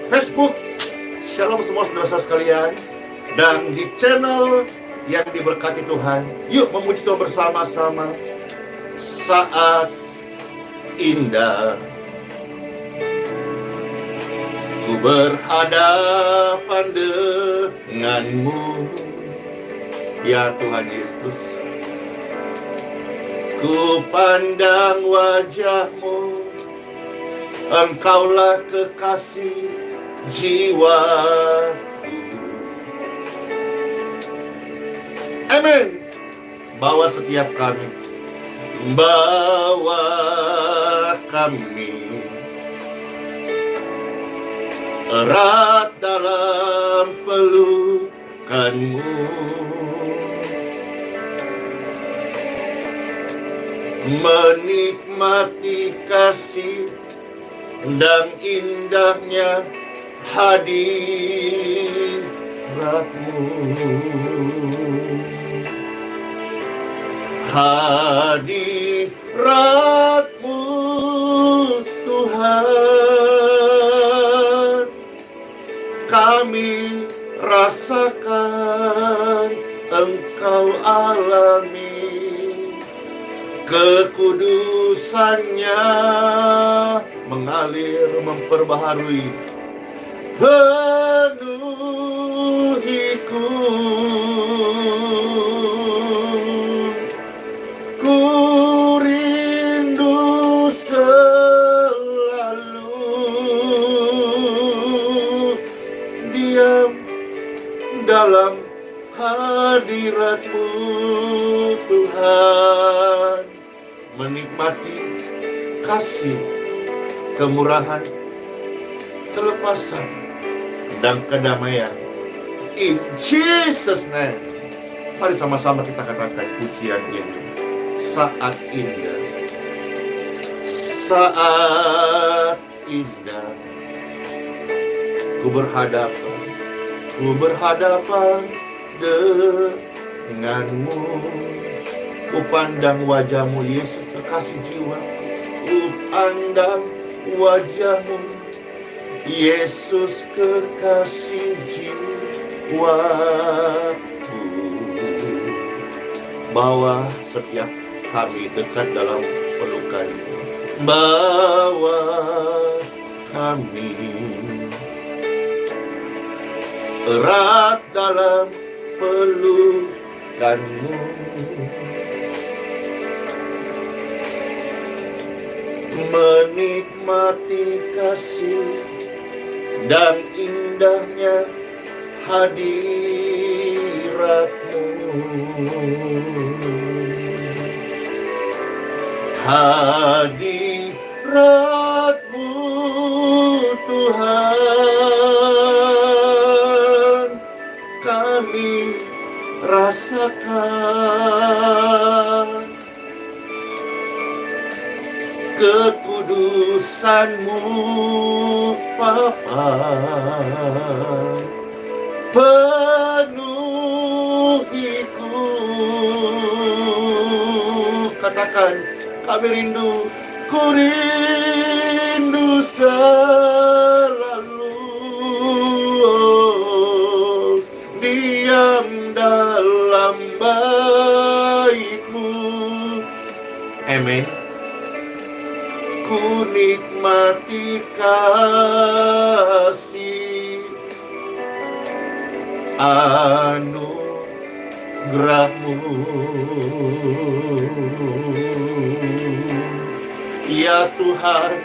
Facebook. Shalom semua saudara-saudara sekalian. Dan di channel yang diberkati Tuhan. Yuk memuji Tuhan bersama-sama. Saat indah ku berhadapan denganmu, ya Tuhan Yesus. Ku pandang wajahmu, Engkaulah kekasih jiwaku. Amin. Bawa setiap kami, bawa kami erat dalam pelukanmu, menikmati kasih dan indahnya hadiratmu. Hadiratmu Tuhan, kami rasakan, Engkau alami. Kekudusannya mengalir, memperbaharui, penuhiku. Ku rindu selalu diam dalam hadirat-Mu Tuhan, menikmati kasih, kemurahan, kelepasan, dan kedamaian. In Jesus' name. Mari sama-sama kita katakan pujian ini. Saat indah, saat indah, ku berhadapan denganmu. Ku pandang wajahmu, Yesus kekasih jiwa. Ku pandang wajahmu, Yesus kekasih jiwaku. Bawa setiap kami dekat dalam pelukan-Mu. Bawa kami erat dalam pelukan-Mu. Menikmati kasih dan indahnya hadirat-Mu. Hadirat-Mu Tuhan, kami rasakan. Kekudusan-Mu Bapa, penuhiku. Katakan, kami rindu, ku rindu selalu diam dalam bait-Mu. Amin. Ku nikmati kasih anugerah-Mu, ya Tuhan,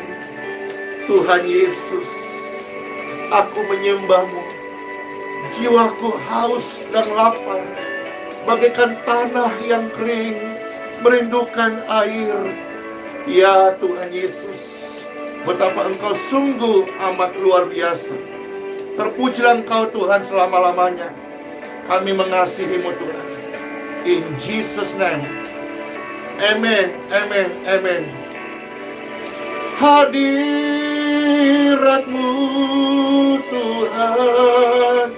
Tuhan Yesus. Aku menyembah-Mu, jiwaku haus dan lapar, bagaikan tanah yang kering, merindukan air. Ya Tuhan Yesus, betapa Engkau sungguh amat luar biasa. Terpujilah Engkau Tuhan selama-lamanya. Kami mengasihi-Mu Tuhan. In Jesus' name. Amen, amen, amen. Hadirat-Mu Tuhan,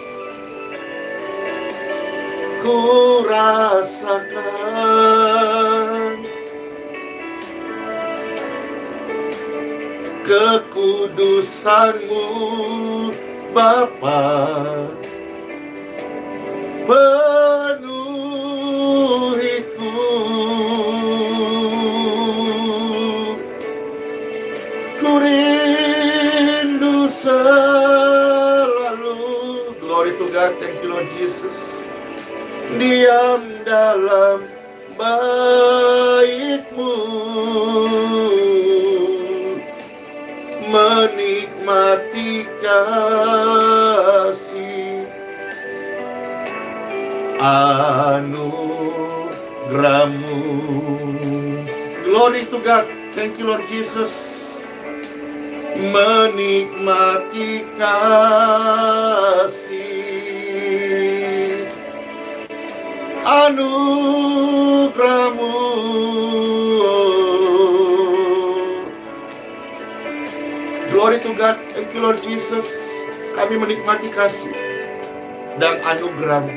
ku rasakan. Kekudusan-Mu Bapa, penuhiku, ku rindu selalu. Glory to God, thank you Lord Jesus. Diam dalam bait-Mu, menikmati kasih anugerah-Mu. Glory to God, thank you Lord Jesus. Menikmati kasih anugerah-Mu. Glory to God, thank you Lord Jesus. Kami menikmati kasih dan anugerah-Mu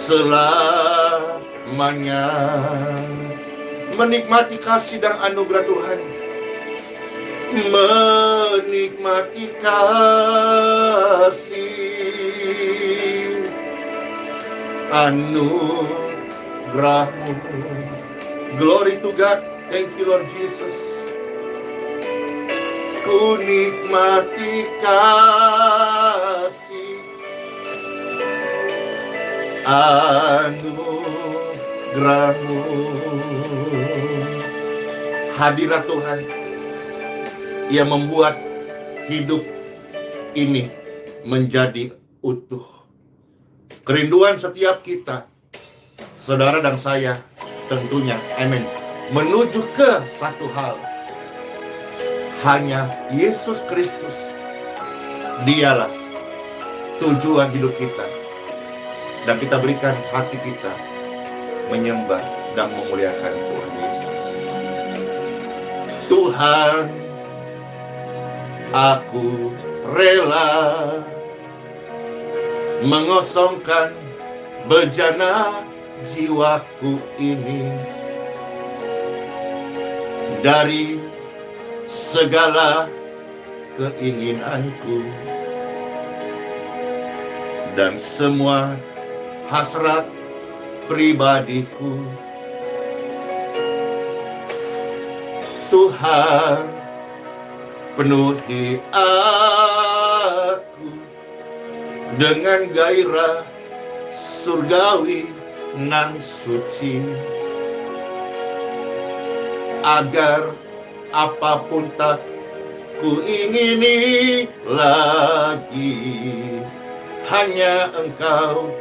selamanya. Menikmati kasih dan anugerah Tuhan. Menikmati kasih anugerah-Mu. Glory to God, thank you Lord Jesus. Ku nikmati kasih anugerah-Mu. Hadirat Tuhan yang membuat hidup ini menjadi utuh. Kerinduan setiap kita, saudara dan saya, tentunya, amin, menuju ke satu hal. Hanya Yesus Kristus, Dialah tujuan hidup kita. Dan kita berikan hati kita menyembah dan memuliakan Tuhan Yesus. Tuhan, aku rela mengosongkan bejana jiwaku ini dari segala keinginanku dan semua hasrat pribadiku. Tuhan, penuhi aku dengan gairah surgawi nan suci, agar apapun tak ku ingini lagi, hanya Engkau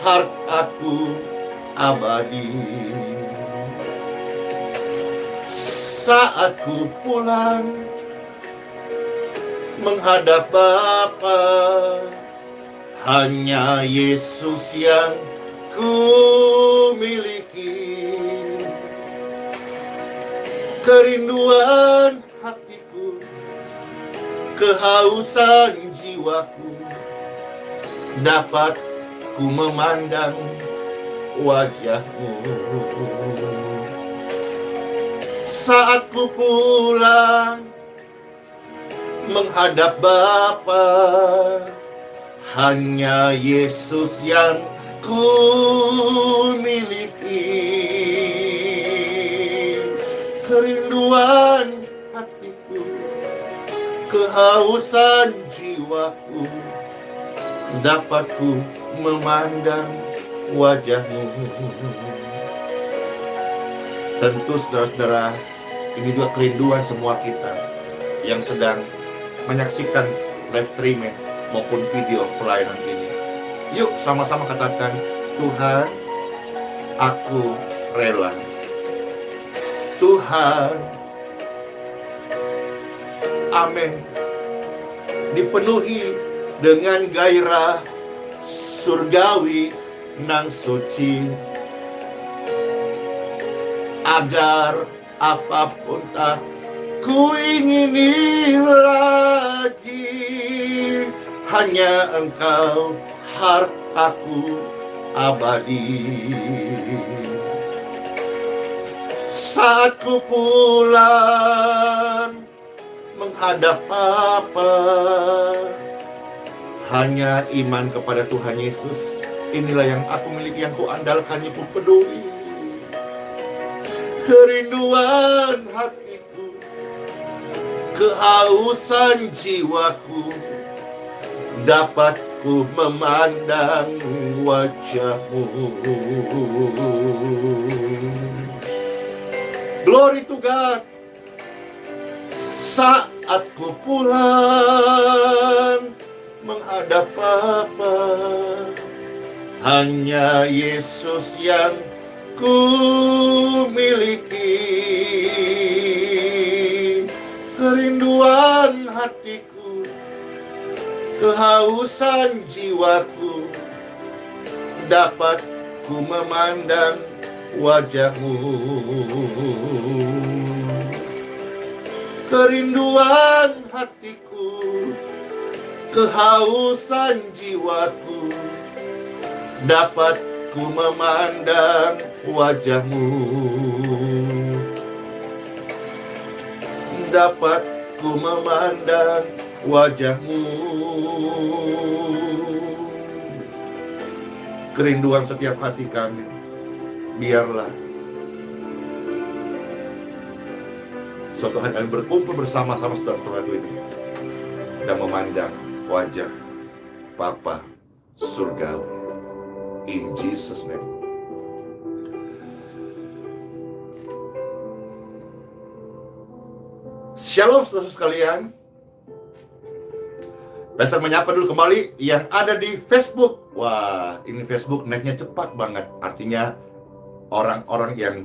hartaku abadi. Saat ku pulang menghadap Bapa, hanya Yesus yang ku miliki. Kerinduan hatiku, kehausan jiwaku, dapat ku memandang wajah-Mu. Saat ku pulang menghadap Bapa, hanya Yesus yang ku miliki. Kerinduan hatiku, kehausan jiwaku, dapat ku memandang wajah-Mu. Tentu saudara-saudara, ini juga kerinduan semua kita yang sedang menyaksikan live streaming maupun video pelayanan ini. Yuk sama-sama katakan, Tuhan, aku rela. Tuhan, amin, dipenuhi dengan gairah surgawi nan suci, agar apapun tak ku ingini lagi, hanya Engkau hartaku abadi. Saat ku pulang menghadap Bapa. Hanya iman kepada Tuhan Yesus, inilah yang aku miliki, yang ku andalkan, yang ku peduli. Kerinduan hatiku, kehausan jiwaku, dapat ku memandang wajah-Mu. Glory to God. Saat ku pulang menghadap Bapa, hanya Yesus yang ku miliki. Kerinduan hatiku, kehausan jiwaku, dapat ku memandang wajah-Mu. Kerinduan hatiku, kehausan jiwaku, dapat ku memandang wajah-Mu. Dapat ku memandang wajah-Mu. Kerinduan setiap hati kami, biarlah suatu hari kami berkumpul bersama-sama saudara-saudaraku ini dan memandang wajah Bapa surgawi. In Jesus' name. Shalom saudara sekalian. Pastor menyapa dulu kembali yang ada di Facebook. Wah, ini Facebook naiknya cepat banget. Artinya orang-orang yang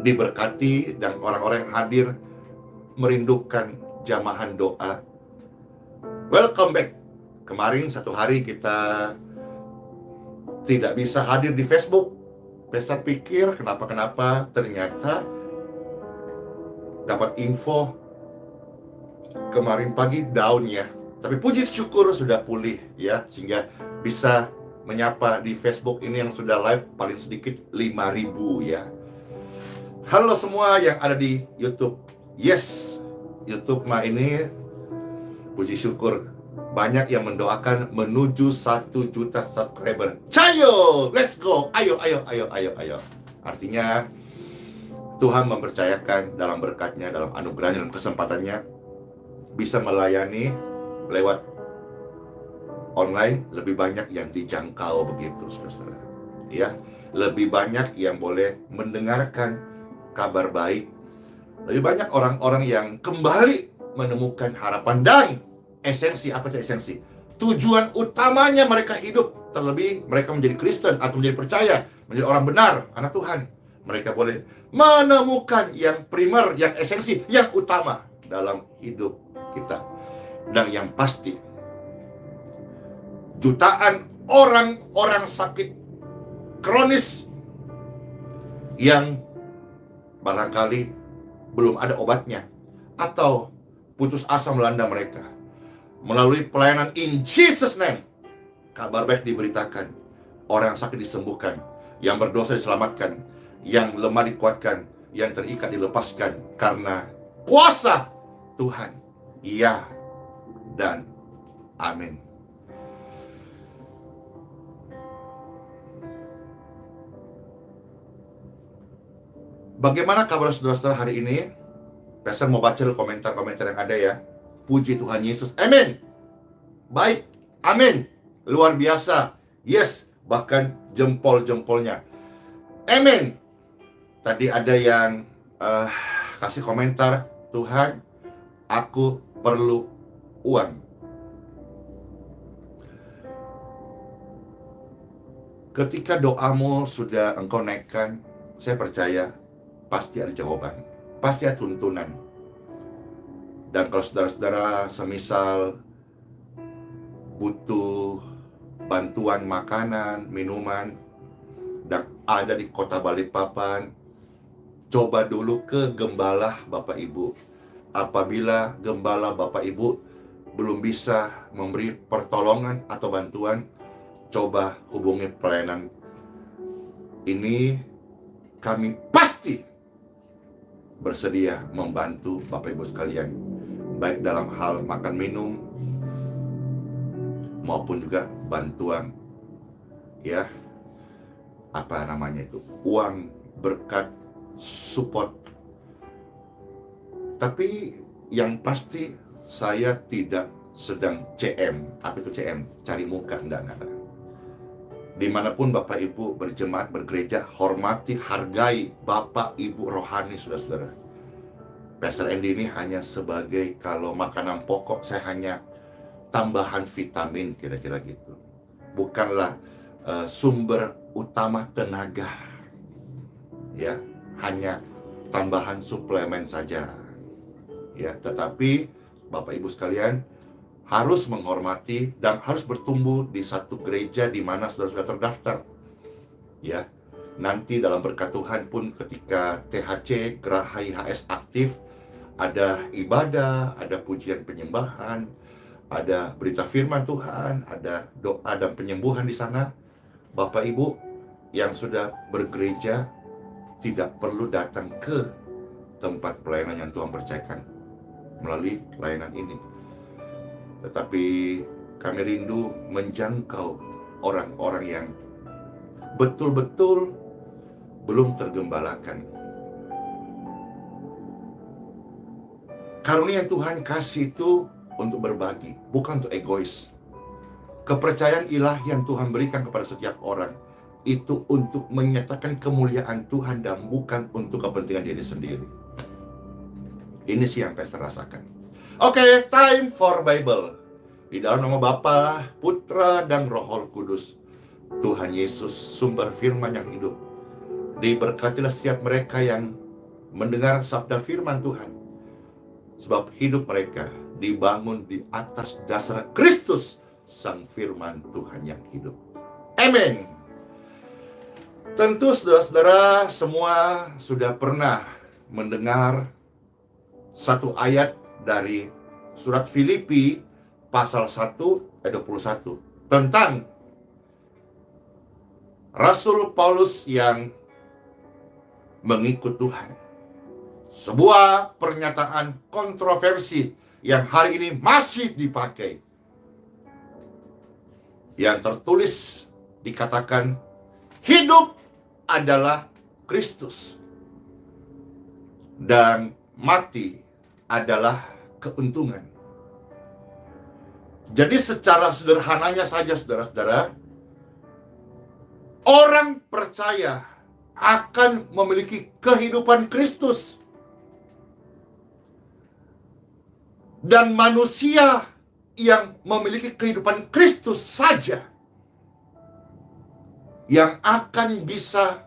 diberkati dan orang-orang yang hadir merindukan jamahan doa. Welcome back. Kemarin satu hari kita tidak bisa hadir di Facebook. Pastor pikir kenapa-kenapa, ternyata dapat info kemarin pagi down ya. Tapi puji syukur sudah pulih ya, sehingga bisa menyapa di Facebook ini yang sudah live paling sedikit 5.000 ya. Halo semua yang ada di YouTube. Yes, YouTube mah ini puji syukur banyak yang mendoakan menuju 1 juta subscriber. Cayo, let's go. Ayo. Artinya Tuhan mempercayakan dalam berkatnya, dalam anugerahnya, dalam kesempatannya bisa melayani lewat online lebih banyak yang dijangkau begitu, saudara. Ya, lebih banyak yang boleh mendengarkan kabar baik. Lebih banyak orang-orang yang kembali menemukan harapan dan esensi. Apa sih esensi? Tujuan utamanya mereka hidup, terlebih mereka menjadi Kristen atau menjadi percaya, menjadi orang benar, anak Tuhan. Mereka boleh menemukan yang primer, yang esensi, yang utama dalam hidup kita. Dan yang pasti, jutaan orang-orang sakit kronis yang barangkali belum ada obatnya atau putus asa melanda mereka. Melalui pelayanan In Jesus Name, kabar baik diberitakan. Orang yang sakit disembuhkan, yang berdosa diselamatkan, yang lemah dikuatkan, yang terikat dilepaskan karena kuasa Tuhan. Ya dan amin. Bagaimana kabar saudara-saudara hari ini? Pastor mau baca komentar-komentar yang ada ya. Puji Tuhan Yesus. Amin. Baik. Amin. Luar biasa. Yes. Bahkan jempol-jempolnya. Amin. Tadi ada yang kasih komentar. Tuhan, aku perlu uang. Ketika doamu sudah engkau naikkan, saya percaya pasti ada jawaban, pasti ada tuntunan. Dan kalau saudara-saudara semisal butuh bantuan makanan, minuman, dan ada di kota Balikpapan, coba dulu ke gembala Bapak Ibu. Apabila gembala Bapak Ibu belum bisa memberi pertolongan atau bantuan, coba hubungi pelayanan ini. Kami pasti bersedia membantu Bapak Ibu sekalian, baik dalam hal makan minum maupun juga bantuan, ya, apa namanya itu, uang, berkat, support. Tapi yang pasti saya tidak sedang CM. Apa itu CM? Cari muka, enggak. Dimanapun Bapak Ibu berjemaat, bergereja, hormati, hargai Bapak Ibu rohani, saudara-saudara. Pastor Andy ini hanya sebagai, kalau makanan pokok, saya hanya tambahan vitamin, kira-kira gitu. Bukanlah sumber utama tenaga, ya, hanya tambahan suplemen saja, ya. Tetapi Bapak Ibu sekalian harus menghormati dan harus bertumbuh di satu gereja di mana saudara-saudara terdaftar, ya. Nanti dalam berkat Tuhan pun ketika THC Geraha IHS aktif, ada ibadah, ada pujian penyembahan, ada berita firman Tuhan, ada doa dan penyembuhan di sana. Bapak Ibu yang sudah bergereja tidak perlu datang ke tempat pelayanan yang Tuhan percayakan melalui layanan ini. Tetapi kami rindu menjangkau orang-orang yang betul-betul belum tergembalakan. Karunia yang Tuhan kasih itu untuk berbagi, bukan untuk egois. Kepercayaan ilahi yang Tuhan berikan kepada setiap orang itu untuk menyatakan kemuliaan Tuhan dan bukan untuk kepentingan diri sendiri. Ini sih yang Pastor rasakan. Oke, time for Bible. Di dalam nama Bapa, Putra, dan Roh Kudus, Tuhan Yesus, sumber firman yang hidup, diberkatilah setiap mereka yang mendengar sabda firman Tuhan, sebab hidup mereka dibangun di atas dasar Kristus, Sang Firman Tuhan yang hidup. Amin. Tentu saudara-saudara semua sudah pernah mendengar satu ayat dari surat Filipi pasal 1 ayat 21 tentang Rasul Paulus yang mengikut Tuhan. Sebuah pernyataan kontroversi yang hari ini masih dipakai. Yang tertulis dikatakan, hidup adalah Kristus dan mati adalah keuntungan. Jadi secara sederhananya saja saudara-saudara, orang percaya akan memiliki kehidupan Kristus. Dan manusia yang memiliki kehidupan Kristus saja yang akan bisa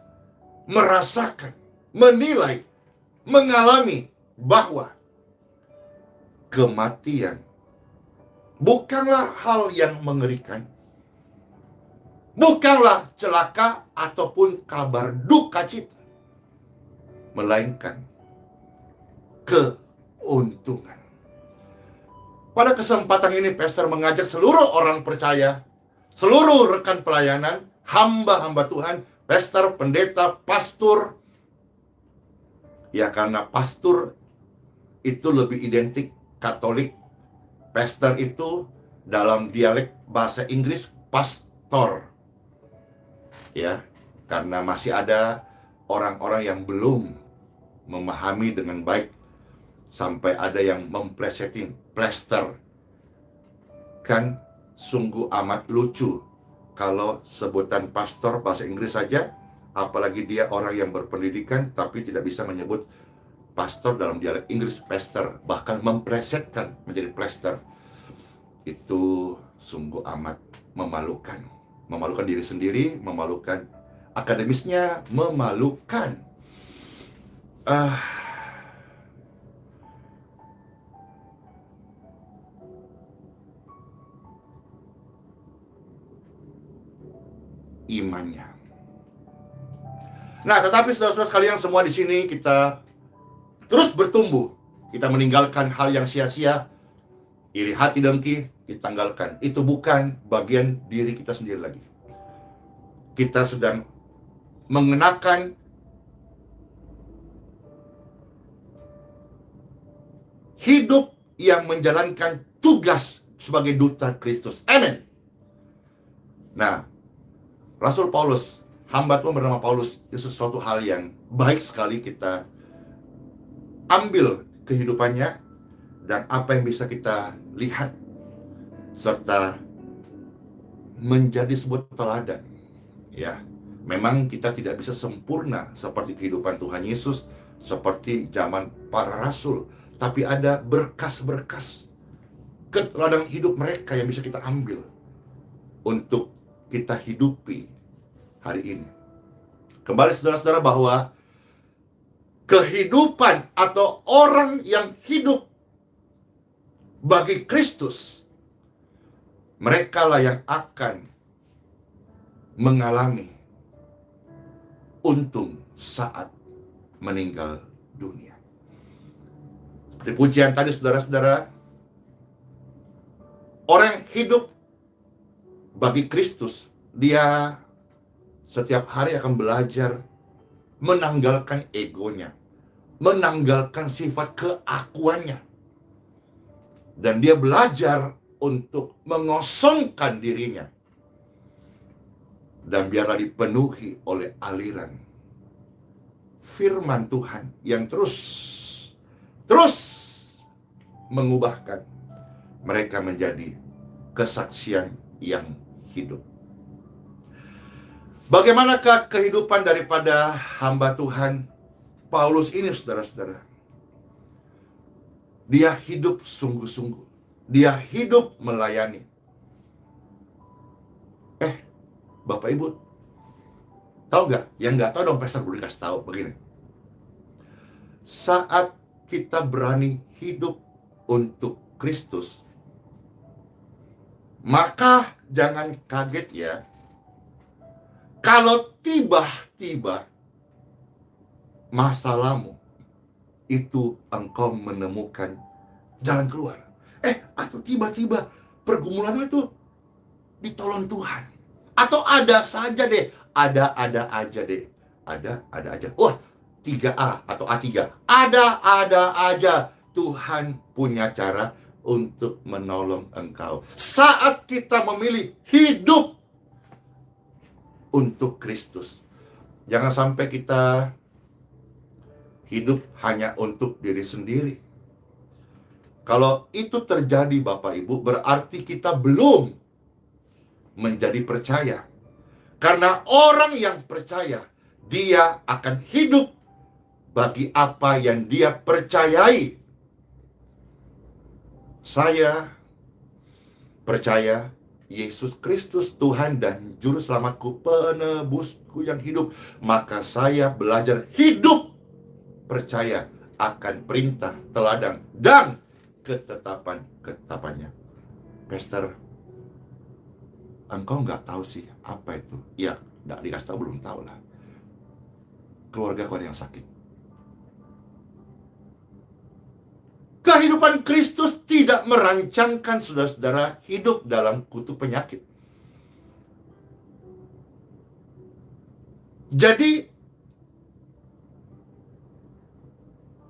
merasakan, menilai, mengalami bahwa kematian bukanlah hal yang mengerikan, bukanlah celaka ataupun kabar duka cita, melainkan keuntungan. Pada kesempatan ini, Pastor mengajak seluruh orang percaya, seluruh rekan pelayanan, hamba-hamba Tuhan, pastor, pendeta, pastor. Ya, karena pastor itu lebih identik Katolik. Pastor itu dalam dialek bahasa Inggris pastor. Ya, karena masih ada orang-orang yang belum memahami dengan baik, sampai ada yang memplesetin plaster. Kan sungguh amat lucu kalau sebutan pastor bahasa Inggris saja, apalagi dia orang yang berpendidikan tapi tidak bisa menyebut pastor dalam dialek Inggris, pastor, bahkan memplesetkan menjadi plaster. Itu sungguh amat memalukan. Memalukan diri sendiri, memalukan akademisnya, memalukan. Imannya. Nah, tetapi saudara-saudara sekalian semua di sini, kita terus bertumbuh. Kita meninggalkan hal yang sia-sia, iri hati, dengki, ditanggalkan. Itu bukan bagian diri kita sendiri lagi. Kita sedang mengenakan hidup yang menjalankan tugas sebagai duta Kristus. Amin. Nah, Rasul Paulus, hamba Tuhan bernama Paulus, itu sesuatu hal yang baik sekali kita ambil kehidupannya dan apa yang bisa kita lihat serta menjadi sebuah teladan. Ya, memang kita tidak bisa sempurna seperti kehidupan Tuhan Yesus, seperti zaman para rasul, tapi ada berkas-berkas keteladan hidup mereka yang bisa kita ambil untuk kita hidupi hari ini. Kembali saudara-saudara bahwa kehidupan atau orang yang hidup bagi Kristus, mereka lah yang akan mengalami untung saat meninggal dunia. Seperti pujian tadi saudara-saudara, orang yang hidup bagi Kristus, dia setiap hari akan belajar menanggalkan egonya, menanggalkan sifat keakuannya. Dan dia belajar untuk mengosongkan dirinya. Dan biarlah dipenuhi oleh aliran firman Tuhan yang terus mengubahkan mereka menjadi kesaksian yang hidup. Bagaimanakah kehidupan daripada hamba Tuhan Paulus ini, saudara-saudara? Dia hidup sungguh-sungguh. Dia hidup melayani. Bapak Ibu, tahu nggak? Yang nggak tahu dong, Pastor boleh kasih tahu begini. Saat kita berani hidup untuk Kristus, maka jangan kaget ya, kalau tiba-tiba masalahmu itu engkau menemukan jalan keluar. Atau tiba-tiba pergumulanmu itu ditolong Tuhan. Atau ada saja deh, ada aja deh. Ada aja. Wah, 3A atau A3. Ada aja. Tuhan punya cara untuk menolong engkau. Saat kita memilih hidup untuk Kristus, jangan sampai kita hidup hanya untuk diri sendiri. Kalau itu terjadi Bapak Ibu, berarti kita belum menjadi percaya. Karena orang yang percaya, dia akan hidup bagi apa yang dia percayai. Saya percaya Yesus Kristus Tuhan dan Juru Selamatku, penebusku yang hidup. Maka saya belajar hidup percaya akan perintah, teladan, dan ketetapan-ketetapannya. Pastor, engkau nggak tahu sih apa itu? Ya, nggak dikasih tahu, belum tahu lah. Keluarga kau yang sakit. Kehidupan Kristus tidak merancangkan saudara-saudara hidup dalam kutu penyakit. Jadi,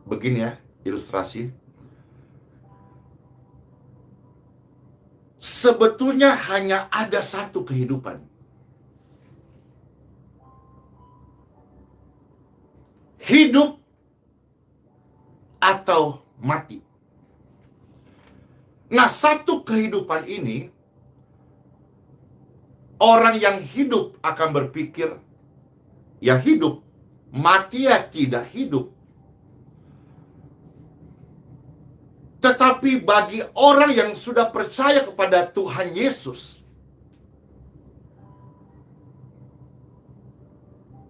begini ya, ilustrasi. Sebetulnya hanya ada satu kehidupan. Hidup atau mati. Nah, satu kehidupan ini, orang yang hidup akan berpikir, ya hidup, mati ya tidak hidup. Tetapi bagi orang yang sudah percaya kepada Tuhan Yesus,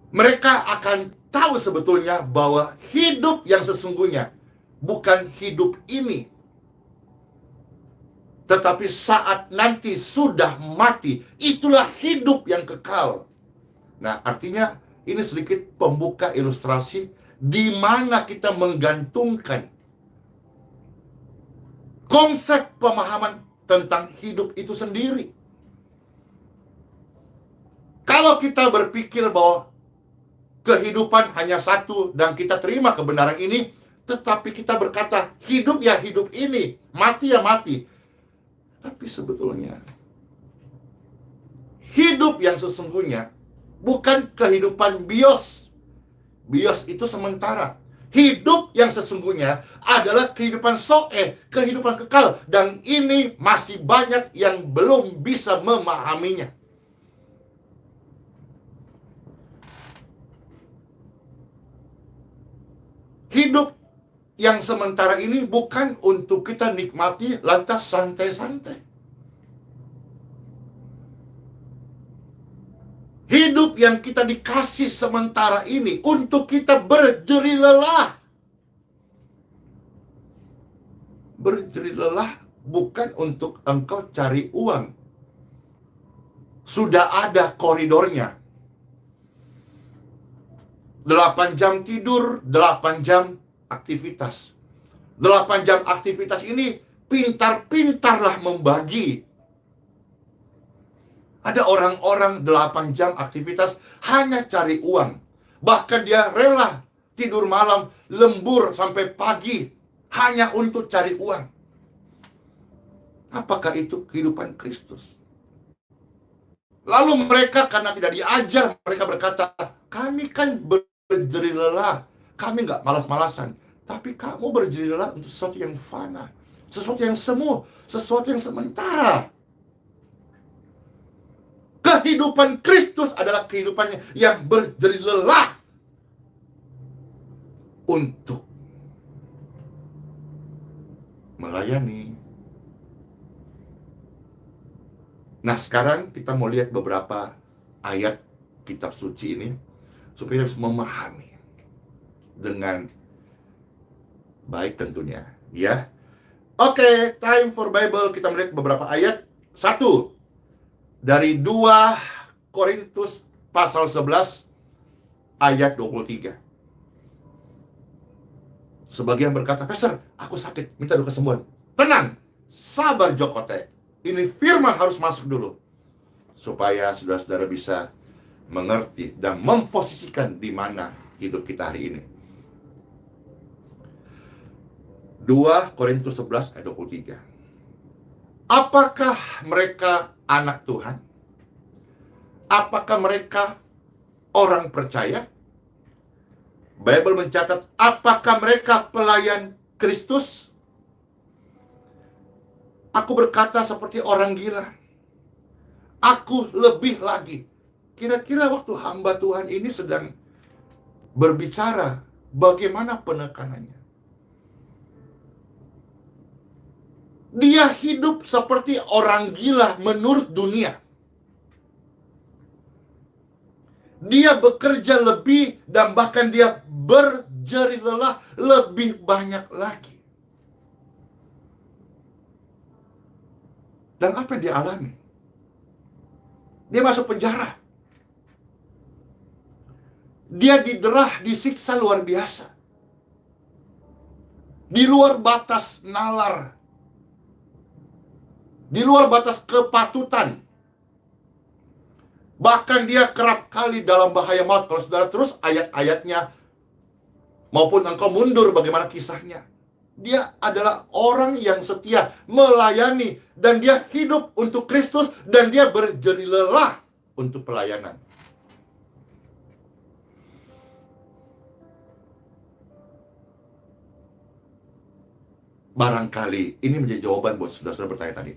mereka akan tahu sebetulnya bahwa hidup yang sesungguhnya bukan hidup ini, tetapi saat nanti sudah mati, itulah hidup yang kekal. Nah, artinya ini sedikit pembuka ilustrasi di mana kita menggantungkan konsep pemahaman tentang hidup itu sendiri. Kalau kita berpikir bahwa kehidupan hanya satu dan kita terima kebenaran ini, tetapi kita berkata, hidup ya hidup ini, mati ya mati. Tapi sebetulnya, hidup yang sesungguhnya bukan kehidupan bios. Bios itu sementara. Hidup yang sesungguhnya adalah kehidupan soeh, kehidupan kekal. Dan ini masih banyak yang belum bisa memahaminya. Hidup yang sementara ini bukan untuk kita nikmati lantas santai-santai. Hidup yang kita dikasih sementara ini untuk kita berjeri lelah. Berjeri lelah bukan untuk engkau cari uang. Sudah ada koridornya. 8 jam tidur, 8 jam aktivitas. 8 jam aktivitas ini pintar-pintarlah membagi. Ada orang-orang 8 jam aktivitas hanya cari uang. Bahkan dia rela tidur malam, lembur sampai pagi hanya untuk cari uang. Apakah itu kehidupan Kristus? Lalu mereka karena tidak diajar, mereka berkata, kami kan berjeri lelah, kami nggak malas-malasan. Tapi kamu berjeri lelah untuk sesuatu yang fana, sesuatu yang semu, sesuatu yang sementara. Kehidupan Kristus adalah kehidupannya yang berjeri lelah untuk melayani. Nah, sekarang kita mau lihat beberapa ayat kitab suci ini supaya bisa memahami dengan baik tentunya, ya. Oke, time for Bible. Kita melihat beberapa ayat. 1 dari 2 Korintus pasal 11 ayat 23. Sebagian berkata, Pastor, aku sakit, minta doa kesembuhan. Tenang, sabar Jokote. Ini firman harus masuk dulu supaya saudara-saudara bisa mengerti dan memposisikan di mana hidup kita hari ini. 2 Korintus 11 ayat 23. Apakah mereka anak Tuhan? Apakah mereka orang percaya? Bible mencatat, apakah mereka pelayan Kristus? Aku berkata seperti orang gila. Aku lebih lagi. Kira-kira waktu hamba Tuhan ini sedang berbicara, bagaimana penekanannya? Dia hidup seperti orang gila menurut dunia. Dia bekerja lebih dan bahkan dia berjeri lelah lebih banyak lagi. Dan apa yang dia alami? Dia masuk penjara. Dia diderah, disiksa luar biasa. Di luar batas nalar. Di luar batas kepatutan. Bahkan dia kerap kali dalam bahaya maut. Kalau saudara terus ayat-ayatnya, maupun engkau mundur bagaimana kisahnya. Dia adalah orang yang setia, melayani, dan dia hidup untuk Kristus, dan dia berjeri lelah untuk pelayanan. Barangkali ini menjadi jawaban buat saudara-saudara bertanya tadi.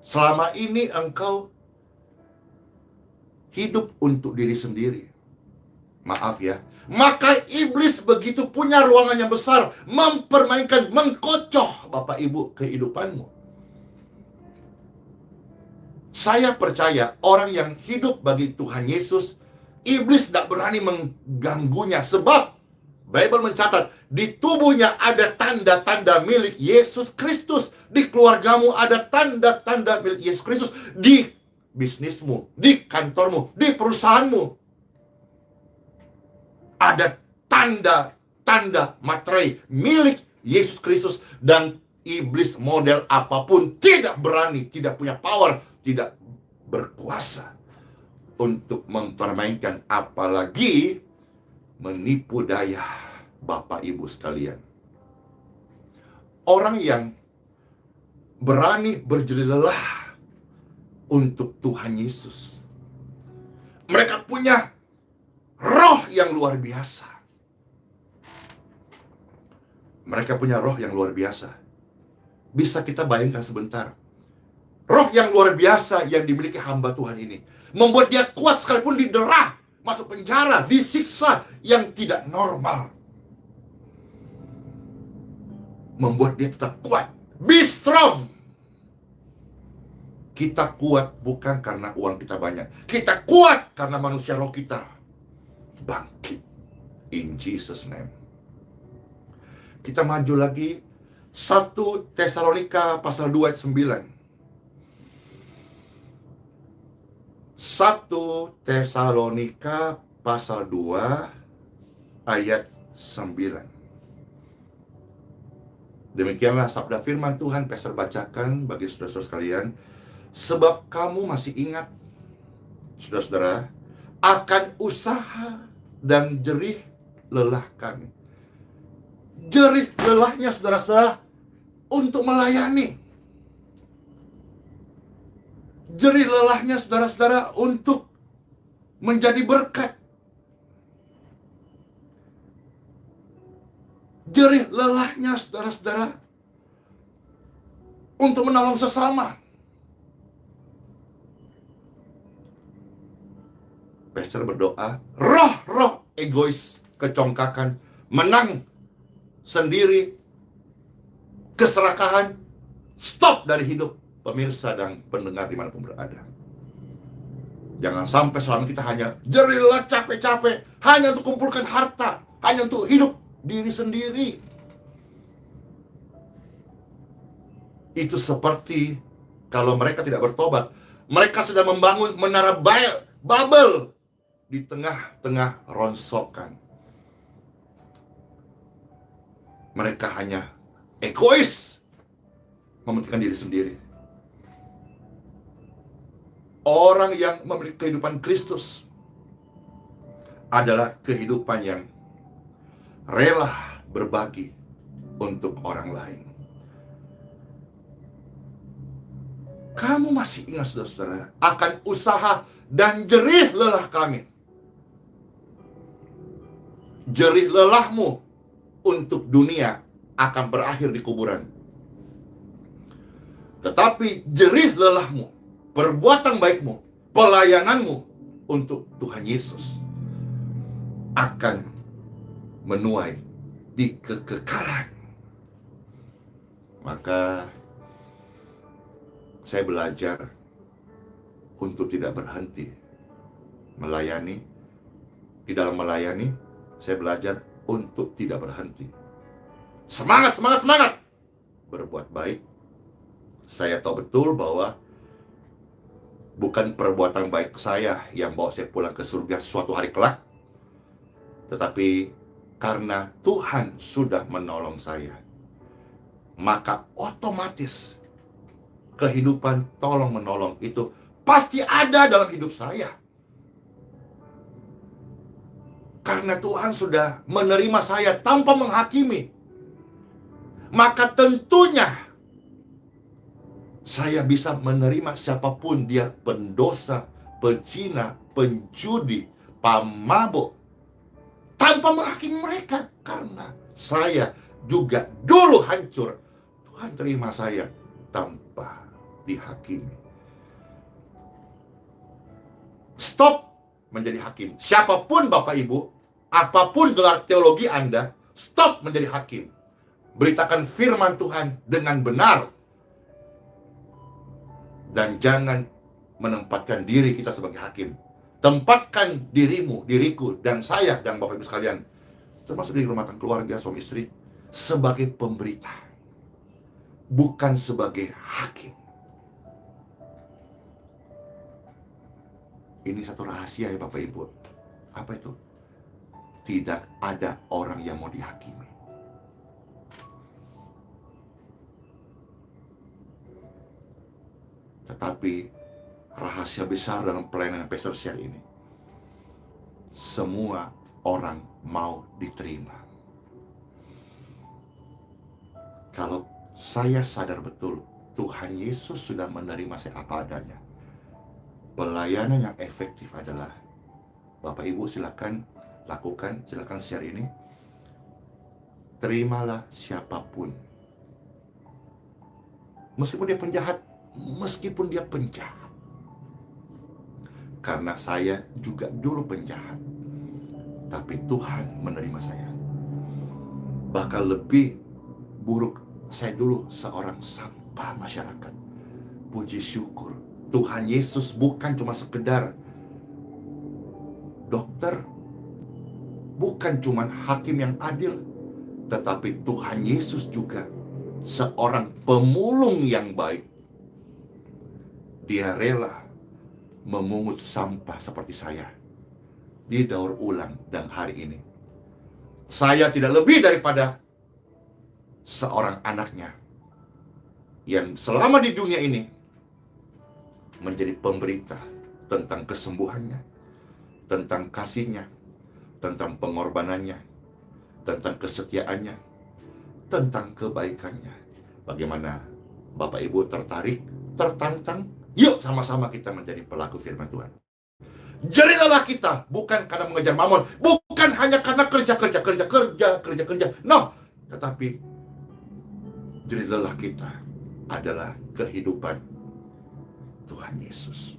Selama ini engkau hidup untuk diri sendiri. Maaf ya. Maka iblis begitu punya ruangan yang besar, mempermainkan, mengkocoh Bapak Ibu kehidupanmu. Saya percaya orang yang hidup bagi Tuhan Yesus, iblis tidak berani mengganggunya. Sebab Bible mencatat, di tubuhnya ada tanda-tanda milik Yesus Kristus. Di keluargamu ada tanda-tanda milik Yesus Kristus. Di bisnismu, di kantormu, di perusahaanmu. Ada tanda-tanda materai milik Yesus Kristus. Dan iblis model apapun tidak berani, tidak punya power, tidak berkuasa untuk mempermainkan, apalagi menipu daya Bapak Ibu sekalian. Orang yang berani berjerih lelah untuk Tuhan Yesus, mereka punya roh yang luar biasa. Mereka punya roh yang luar biasa. Bisa kita bayangkan sebentar. Roh yang luar biasa yang dimiliki hamba Tuhan ini membuat dia kuat sekalipun didera, masuk penjara, disiksa yang tidak normal. Membuat dia tetap kuat. Be strong. Kita kuat bukan karena uang kita banyak. Kita kuat karena manusia roh kita bangkit. In Jesus name. Kita maju lagi. 1 Tesalonika pasal 2 ayat 9. 1 Tesalonika pasal 2 ayat 9. Demikianlah sabda firman Tuhan, Pastor bacakan bagi saudara-saudara sekalian. Sebab kamu masih ingat, saudara-saudara, akan usaha dan jerih lelah kami. Jerih lelahnya saudara-saudara untuk melayani. Jerih lelahnya saudara-saudara untuk menjadi berkat. Jerih lelahnya saudara-saudara untuk menolong sesama. Pastor berdoa, roh-roh egois, kecongkakan, menang sendiri, keserakahan, stop dari hidup pemirsa dan pendengar dimanapun berada. Jangan sampai selama kita hanya jerih lelah, capek-capek, hanya untuk kumpulkan harta, hanya untuk hidup diri sendiri. Itu seperti kalau mereka tidak bertobat, mereka sudah membangun menara Babel di tengah-tengah rongsokan. Mereka hanya egois, mementingkan diri sendiri. Orang yang memiliki kehidupan Kristus adalah kehidupan yang rela berbagi untuk orang lain. Kamu masih ingat saudara-saudara akan usaha dan jerih lelah kami. Jerih lelahmu untuk dunia akan berakhir di kuburan. Tetapi jerih lelahmu, perbuatan baikmu, pelayananmu untuk Tuhan Yesus akan menuai di kekekalan. Maka saya belajar untuk tidak berhenti melayani. Di dalam melayani, saya belajar untuk tidak berhenti. Semangat, semangat, semangat berbuat baik. Saya tahu betul bahwa bukan perbuatan baik saya yang bawa saya pulang ke surga suatu hari kelak, tetapi karena Tuhan sudah menolong saya, maka otomatis kehidupan tolong-menolong itu pasti ada dalam hidup saya. Karena Tuhan sudah menerima saya tanpa menghakimi, maka tentunya saya bisa menerima siapapun dia, pendosa, pezina, penjudi, pemabuk, tanpa menghakimi mereka. Karena saya juga dulu hancur, Tuhan terima saya tanpa dihakimi. Stop menjadi hakim. Siapapun Bapak Ibu, apapun gelar teologi Anda, stop menjadi hakim. Beritakan firman Tuhan dengan benar. Dan jangan menempatkan diri kita sebagai hakim. Tempatkan dirimu, diriku, dan saya, dan Bapak Ibu sekalian, termasuk di rumah tangga keluarga, suami istri, sebagai pemberita, bukan sebagai hakim. Ini satu rahasia ya Bapak Ibu. Apa itu? Tidak ada orang yang mau dihakimi. Tetapi rahasia besar dalam pelayanan yang Pastor share ini, semua orang mau diterima. Kalau saya sadar betul Tuhan Yesus sudah menerima saya apa adanya, pelayanan yang efektif adalah, Bapak Ibu silakan lakukan, silakan share ini. Terimalah siapapun, meskipun dia penjahat, meskipun dia penjahat. Karena saya juga dulu penjahat, tapi Tuhan menerima saya. Bahkan lebih buruk, saya dulu seorang sampah masyarakat. Puji syukur, Tuhan Yesus bukan cuma sekedar dokter, bukan cuma hakim yang adil, tetapi Tuhan Yesus juga seorang pemulung yang baik. Dia rela memungut sampah seperti saya di daur ulang, dan hari ini saya tidak lebih daripada seorang anaknya yang selama di dunia ini menjadi pemberita tentang kesembuhannya, tentang kasihnya, tentang pengorbanannya, tentang kesetiaannya, tentang kebaikannya. Bagaimana Bapak Ibu tertarik, tertantang? Yuk sama-sama kita menjadi pelaku firman Tuhan. Jerilah kita, bukan karena mengejar mamon, bukan hanya karena kerja. No, tetapi jerilah kita adalah kehidupan Tuhan Yesus.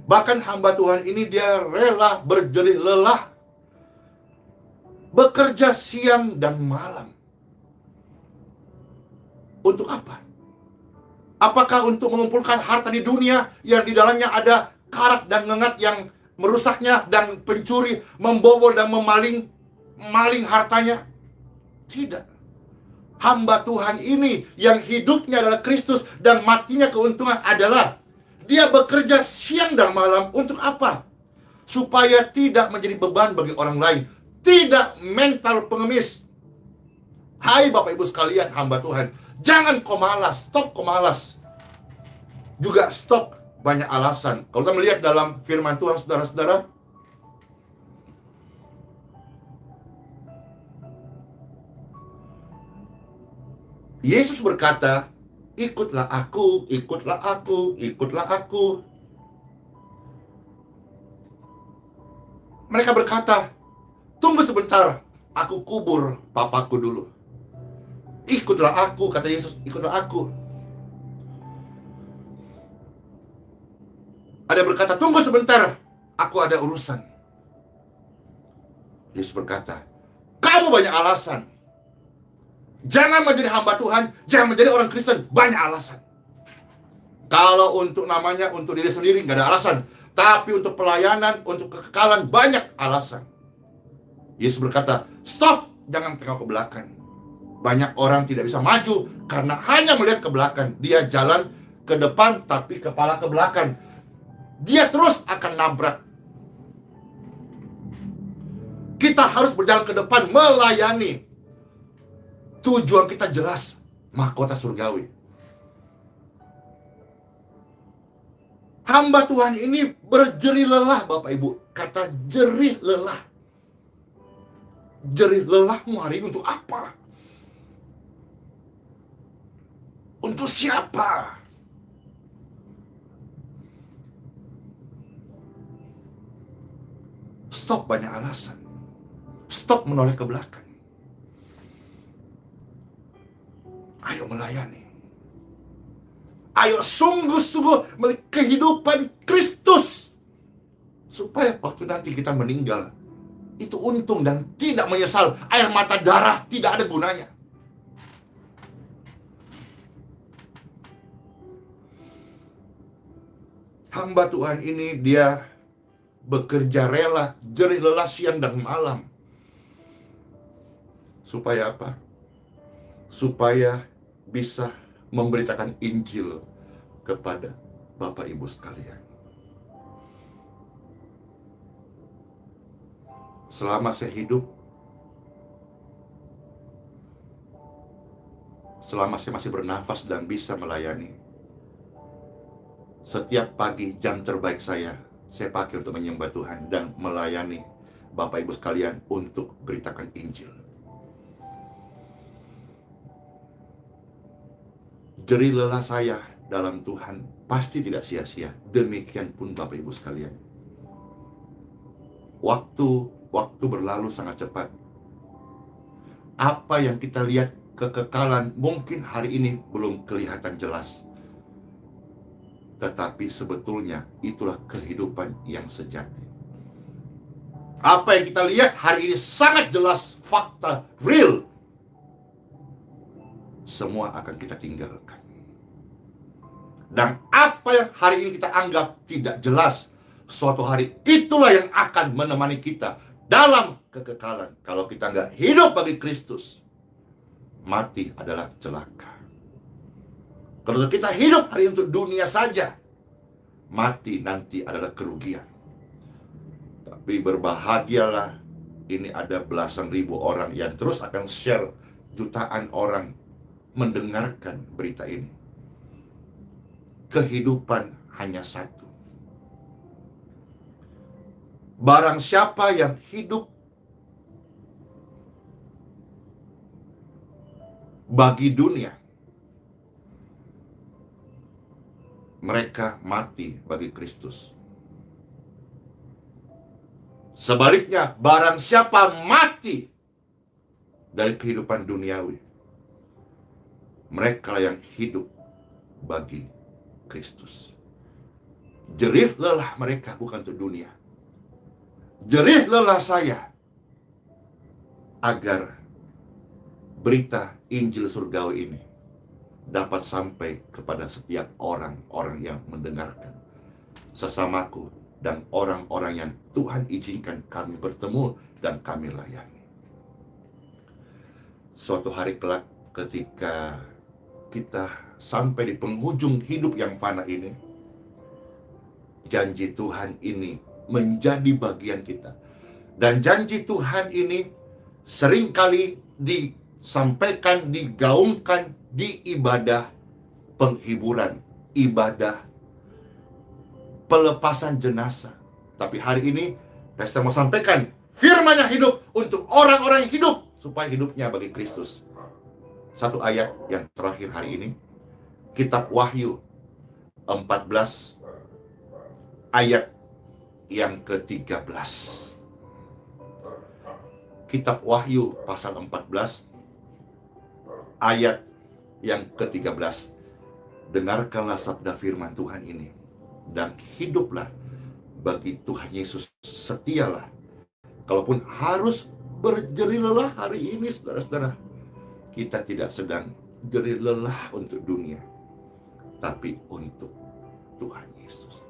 Bahkan hamba Tuhan ini dia rela berjerih lelah, bekerja siang dan malam. Untuk apa? Apakah untuk mengumpulkan harta di dunia yang di dalamnya ada karat dan ngengat yang merusaknya, dan pencuri membobol dan maling hartanya? Tidak. Hamba Tuhan ini yang hidupnya adalah Kristus dan matinya keuntungan adalah dia bekerja siang dan malam. Untuk apa? Supaya tidak menjadi beban bagi orang lain, tidak mental pengemis. Hai Bapak Ibu sekalian, hamba Tuhan, jangan kau malas, stop kau malas. Juga stop banyak alasan. Kalau kita melihat dalam firman Tuhan, saudara-saudara, Yesus berkata, ikutlah aku, ikutlah aku, ikutlah aku. Mereka berkata, tunggu sebentar, aku kubur papaku dulu. Ikutlah aku, kata Yesus, ikutlah aku. Ada yang berkata, tunggu sebentar, aku ada urusan. Yesus berkata, kamu banyak alasan. Jangan menjadi hamba Tuhan, jangan menjadi orang Kristen, banyak alasan. Kalau untuk namanya, untuk diri sendiri, nggak ada alasan. Tapi untuk pelayanan, untuk kekekalan, banyak alasan. Yesus berkata, stop, jangan tengok ke belakang. Banyak orang tidak bisa maju karena hanya melihat ke belakang. Dia jalan ke depan, tapi kepala ke belakang. Dia terus akan nabrak. Kita harus berjalan ke depan, melayani. Tujuan kita jelas, mahkota surgawi. Hamba Tuhan ini berjerih lelah, Bapak Ibu. Kata jerih lelah. Jerih lelahmu hari ini untuk apa? Untuk siapa? Stop banyak alasan. Stop menoleh ke belakang. Ayo melayani. Ayo sungguh-sungguh melihat kehidupan Kristus. Supaya waktu nanti kita meninggal, itu untung dan tidak menyesal. Air mata darah tidak ada gunanya. Hamba Tuhan ini dia bekerja rela, jerih lelah siang dan malam. Supaya apa? Supaya bisa memberitakan Injil kepada Bapak Ibu sekalian. Selama saya hidup, selama saya masih bernafas dan bisa melayani, setiap pagi jam terbaik saya pakai untuk menyembah Tuhan dan melayani Bapak Ibu sekalian untuk beritakan Injil. Jerih lelah saya dalam Tuhan pasti tidak sia-sia. Demikian pun Bapak Ibu sekalian. Waktu berlalu sangat cepat. Apa yang kita lihat kekekalan mungkin hari ini belum kelihatan jelas. Tetapi sebetulnya itulah kehidupan yang sejati. Apa yang kita lihat hari ini sangat jelas, fakta, real. Semua akan kita tinggalkan. Dan apa yang hari ini kita anggap tidak jelas, suatu hari itulah yang akan menemani kita dalam kekekalan. Kalau kita nggak hidup bagi Kristus, mati adalah celaka. Kalau kita hidup hari untuk dunia saja, mati nanti adalah kerugian. Tapi berbahagialah, ini ada belasan ribu orang yang terus akan share, jutaan orang mendengarkan berita ini. Kehidupan hanya satu. Barang siapa yang hidup bagi dunia, mereka mati bagi Kristus. Sebaliknya, barang siapa mati dari kehidupan duniawi, mereka yang hidup bagi Kristus. Jerih lelah mereka bukan untuk dunia. Jerih lelah saya agar berita Injil surgawi ini dapat sampai kepada setiap orang-orang yang mendengarkan, sesamaku dan orang-orang yang Tuhan izinkan kami bertemu dan kami layani. Suatu hari kelak ketika kita sampai di penghujung hidup yang fana ini, janji Tuhan ini menjadi bagian kita. Dan janji Tuhan ini seringkali disampaikan, digaungkan di ibadah penghiburan, ibadah pelepasan jenazah. Tapi hari ini Pastor mau sampaikan firman yang hidup untuk orang-orang yang hidup, supaya hidupnya bagi Kristus. Satu ayat yang terakhir hari ini, Kitab Wahyu 14 ayat yang ke-13. Kitab Wahyu pasal 14 ayat yang ke-13. Dengarkanlah sabda firman Tuhan ini dan hiduplah bagi Tuhan Yesus. Setialah, kalaupun harus berjerih lelah hari ini, saudara-saudara. Kita tidak sedang jerih lelah untuk dunia, tapi untuk Tuhan Yesus.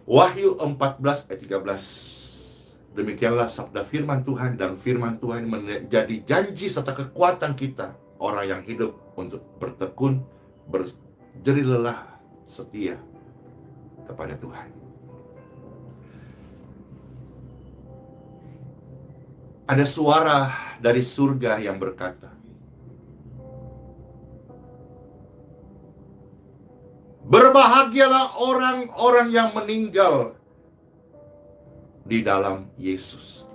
Wahyu 14 ayat 13. Demikianlah sabda firman Tuhan, dan firman Tuhan menjadi janji serta kekuatan kita, orang yang hidup untuk bertekun, berjerih lelah, setia kepada Tuhan. Ada suara dari surga yang berkata, berbahagialah orang-orang yang meninggal di dalam Yesus.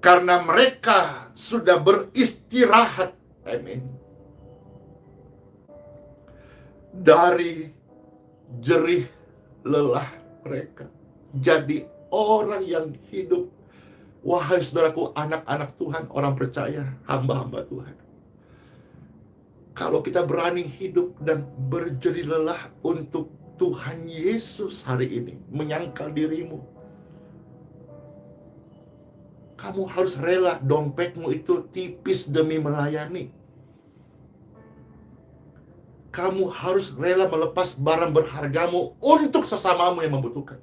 Karena mereka sudah beristirahat, amin, dari jerih lelah mereka. Jadi orang yang hidup, wahai saudaraku, anak-anak Tuhan, orang percaya, hamba-hamba Tuhan, kalau kita berani hidup dan berjerih lelah untuk Tuhan Yesus hari ini, menyangkal dirimu, kamu harus rela dompetmu itu tipis demi melayani. Kamu harus rela melepas barang berhargamu untuk sesamamu yang membutuhkan.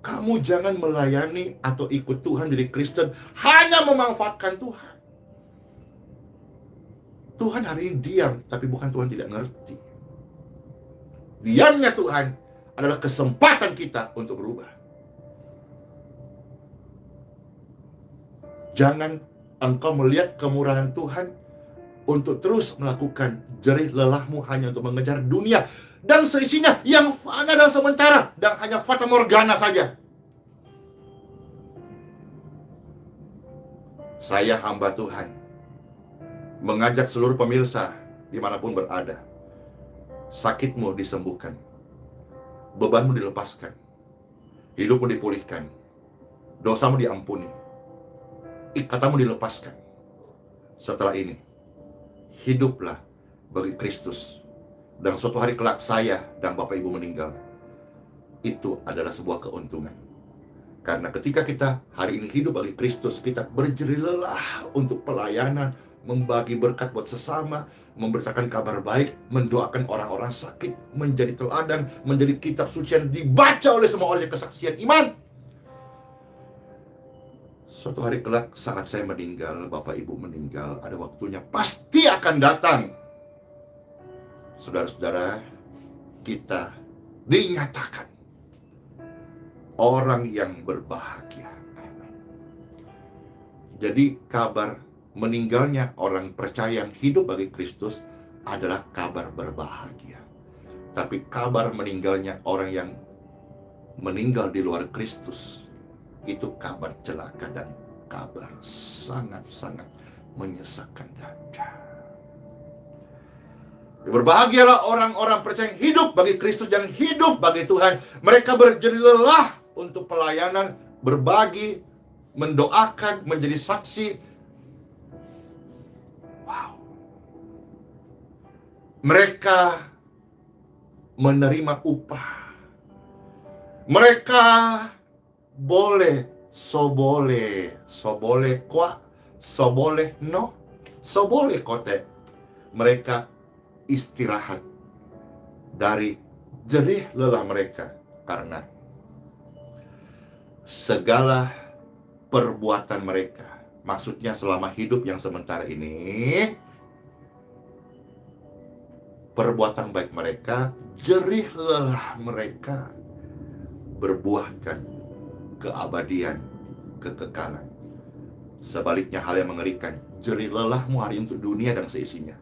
Kamu jangan melayani atau ikut Tuhan jadi Kristen hanya memanfaatkan Tuhan. Tuhan hari ini diam, tapi bukan Tuhan tidak ngerti. Diamnya Tuhan adalah kesempatan kita untuk berubah. Jangan engkau melihat kemurahan Tuhan untuk terus melakukan jerih lelahmu hanya untuk mengejar dunia dan seisinya yang fana dan sementara dan hanya fata morgana saja. Saya hamba Tuhan mengajak seluruh pemirsa dimanapun berada, sakitmu disembuhkan, bebanmu dilepaskan, hidupmu dipulihkan, dosamu diampuni, ikatanmu dilepaskan. Setelah ini, hiduplah bagi Kristus. Dan suatu hari kelak saya dan Bapak Ibu meninggal, itu adalah sebuah keuntungan. Karena ketika kita hari ini hidup bagi Kristus, kita berjerih lelah untuk pelayanan, membagi berkat buat sesama, memberitakan kabar baik, mendoakan orang-orang sakit, menjadi teladan, menjadi kitab suci yang dibaca oleh semua oleh kesaksian iman. Suatu hari kelak saat saya meninggal, Bapak Ibu meninggal, ada waktunya pasti akan datang. Saudara-saudara, kita dinyatakan orang yang berbahagia. Jadi kabar meninggalnya orang percaya yang hidup bagi Kristus adalah kabar berbahagia. Tapi kabar meninggalnya orang yang meninggal di luar Kristus, itu kabar celaka dan kabar sangat-sangat menyesakkan dada. Berbahagialah orang-orang percaya yang hidup bagi Kristus dan hidup bagi Tuhan. Mereka berjerih lelah untuk pelayanan, berbagi, mendoakan, menjadi saksi. Wow. Mereka menerima upah. Mereka boleh, sobole kwa, sobole no, sobole kote. Mereka istirahat dari jerih lelah mereka karena segala perbuatan mereka, maksudnya selama hidup yang sementara ini, perbuatan baik mereka, jerih lelah mereka berbuahkan keabadian, kekekalan. Sebaliknya hal yang mengerikan, jerih lelahmu hari untuk dunia dan seisinya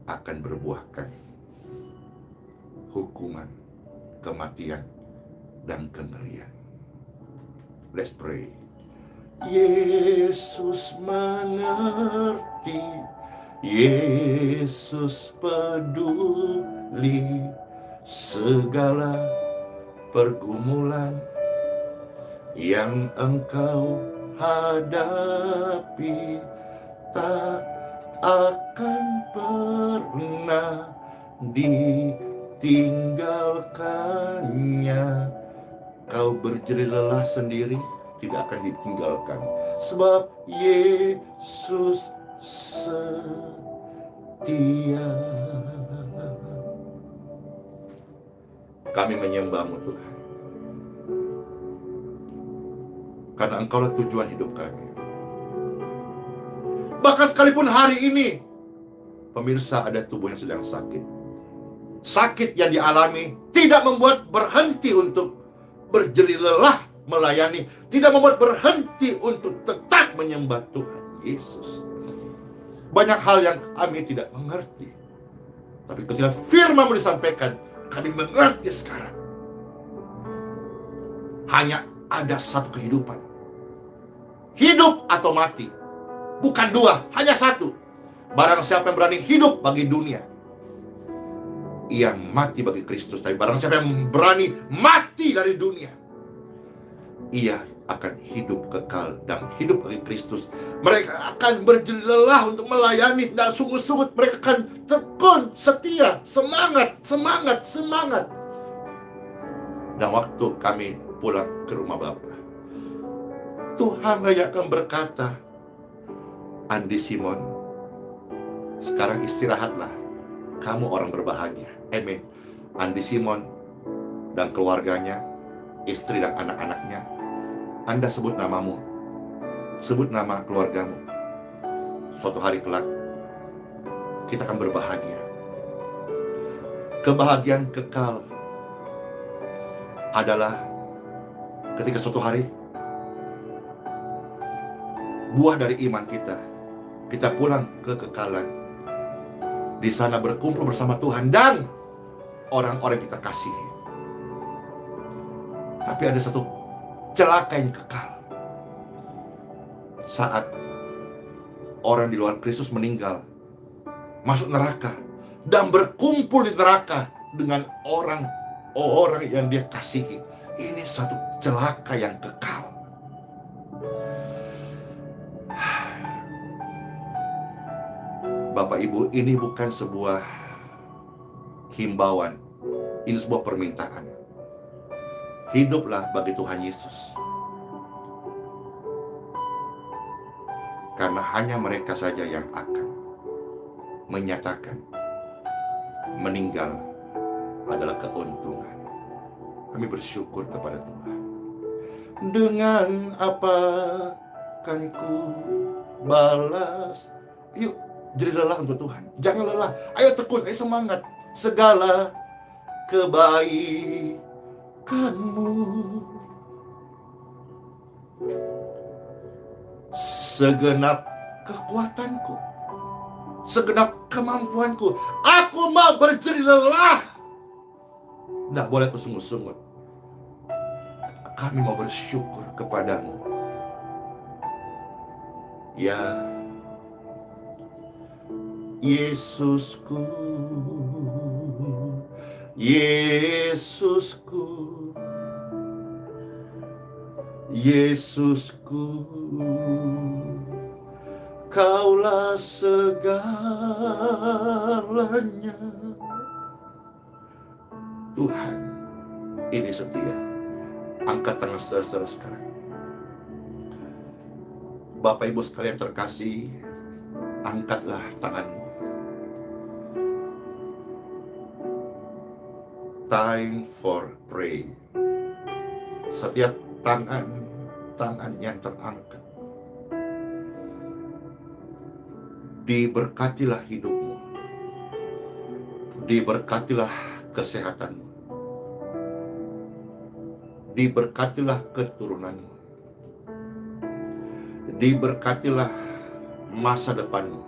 akan berbuahkan hukuman, kematian, dan kengerian. Let's pray. Yesus mengerti, Yesus peduli segala pergumulan yang engkau hadapi, tak akan pernah ditinggalkannya. Kau berjerih lelah sendiri, tidak akan ditinggalkan, sebab Yesus setia. Kami menyembah-Mu Tuhan, karena Engkaulah tujuan hidup kami. Bahkan sekalipun hari ini pemirsa ada tubuh yang sedang sakit, sakit yang dialami tidak membuat berhenti untuk berjerih lelah melayani, tidak membuat berhenti untuk tetap menyembah Tuhan Yesus. Banyak hal yang kami tidak mengerti, tapi ketika firman-Mu disampaikan, kami mengerti sekarang. Hanya ada satu kehidupan, hidup atau mati. Bukan dua, hanya satu. Barang siapa yang berani hidup bagi dunia, ia mati bagi Kristus. Tapi barang siapa yang berani mati dari dunia, ia akan hidup kekal dan hidup bagi Kristus. Mereka akan berjerih lelah untuk melayani dan sungguh-sungguh mereka akan tekun, setia, semangat. Dan waktu kami pulang ke rumah Bapa, Tuhan akan berkata, Andi Simon, sekarang istirahatlah, kamu orang berbahagia. Amin. Andi Simon dan keluarganya, istri dan anak-anaknya, Anda sebut namamu, sebut nama keluargamu. Suatu hari kelak kita akan berbahagia. Kebahagiaan kekal adalah ketika suatu hari buah dari iman kita pulang ke kekekalan. Di sana berkumpul bersama Tuhan dan orang-orang yang kita kasihi. Tapi ada satu celaka yang kekal. saat orang di luar Kristus meninggal, masuk neraka, dan berkumpul di neraka dengan orang yang dia kasihi. Ini satu celaka yang kekal. Bapak Ibu, ini bukan sebuah himbauan, ini sebuah permintaan. Hiduplah bagi Tuhan Yesus. Karena hanya mereka saja yang akan menyatakan meninggal adalah keuntungan. Kami bersyukur kepada Tuhan. Dengan apa kan ku balas? Yuk, jadi lelah untuk Tuhan. Jangan lelah. Ayo tekun, ayo semangat. Segala kebaikanmu, segenap kekuatanku, segenap kemampuanku, aku mau berjeri lelah. Tidak boleh kesungut-sungut. Kami mau bersyukur kepadamu. Ya Yesusku, Yesusku, Yesusku, Kaulah segalanya. Tuhan, ini setia. Angkat tangan saudara sekarang. Bapak Ibu sekalian terkasih, angkatlah tanganmu. Time for pray. Setiap tangan yang terangkat, diberkatilah hidupmu, diberkatilah kesehatanmu, diberkatilah keturunanmu, diberkatilah masa depanmu,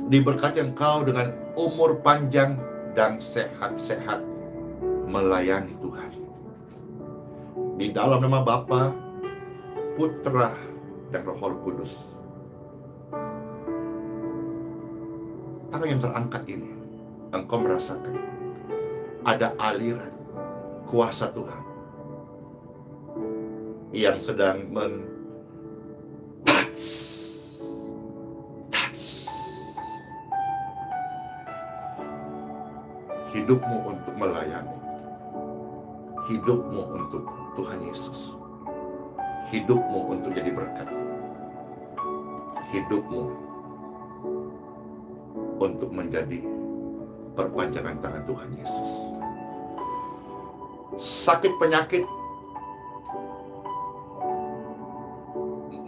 diberkati engkau dengan umur panjang dan sehat-sehat melayani Tuhan. Di dalam nama Bapa, Putra, dan Roh Kudus. Tangan yang terangkat ini, engkau merasakan ada aliran kuasa Tuhan yang sedang touch hidupmu untuk melayani, hidupmu untuk Tuhan Yesus, hidupmu untuk jadi berkat, hidupmu untuk menjadi perpanjangan tangan Tuhan Yesus. Sakit penyakit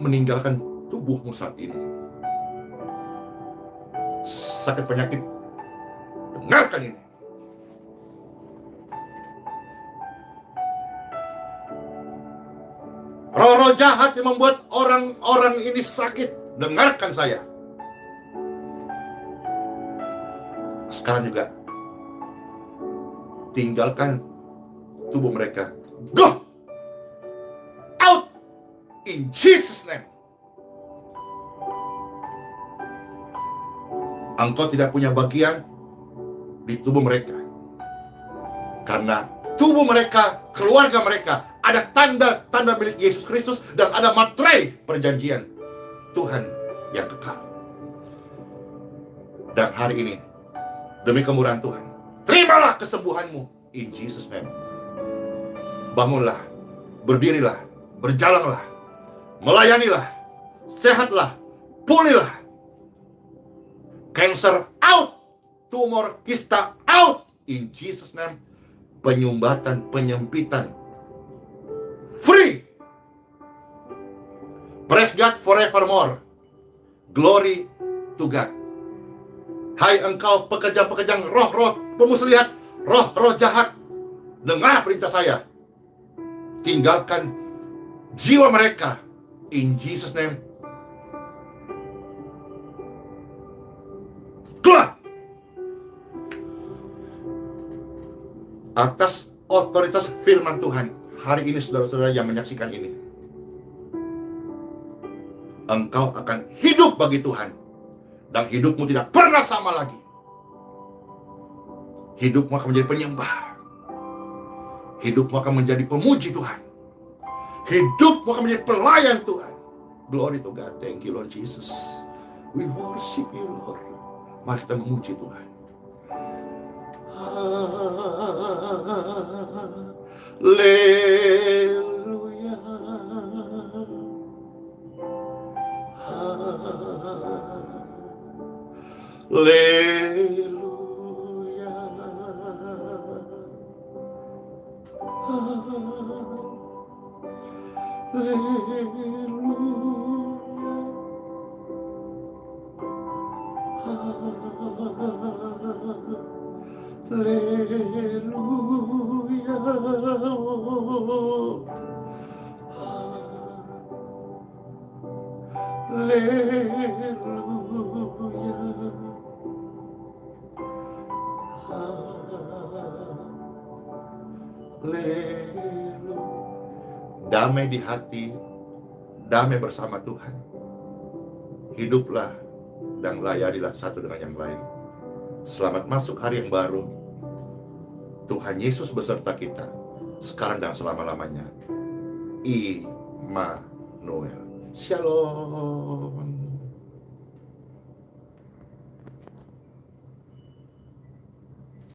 meninggalkan tubuhmu saat ini. Sakit penyakit, dengarkan ini. Roh-roh jahat yang membuat orang-orang ini sakit, dengarkan saya. Sekarang juga tinggalkan tubuh mereka. Go out in Jesus' name. Engkau tidak punya bagian di tubuh mereka, karena tubuh mereka, keluarga mereka, ada tanda-tanda milik Yesus Kristus, dan ada materai perjanjian Tuhan yang kekal. Dan hari ini, demi kemurahan Tuhan, terimalah kesembuhanmu in Jesus' name. Bangunlah, berdirilah, berjalanlah, melayanilah, sehatlah, pulihlah. Cancer out, tumor kista out in Jesus' name. Penyumbatan, penyempitan free. Praise God forevermore. Glory to God. Hai engkau pekerjaan-pekerjaan roh-roh pemuslihat, roh-roh jahat, dengar perintah saya. Tinggalkan jiwa mereka in Jesus' name. Keluar. Atas otoritas firman Tuhan, hari ini saudara-saudara yang menyaksikan ini, engkau akan hidup bagi Tuhan. Dan hidupmu tidak pernah sama lagi. Hidupmu akan menjadi penyembah. Hidupmu akan menjadi pemuji Tuhan. Hidupmu akan menjadi pelayan Tuhan. Glory to God. Thank you Lord Jesus. We worship you Lord. Mari kita memuji Tuhan. Haleluya. Haleluya. Damai di hati, damai bersama Tuhan. Hiduplah dan layanilah satu dengan yang lain. Selamat masuk hari yang baru. Tuhan Yesus beserta kita, sekarang dan selama-lamanya. Immanuel. Shalom.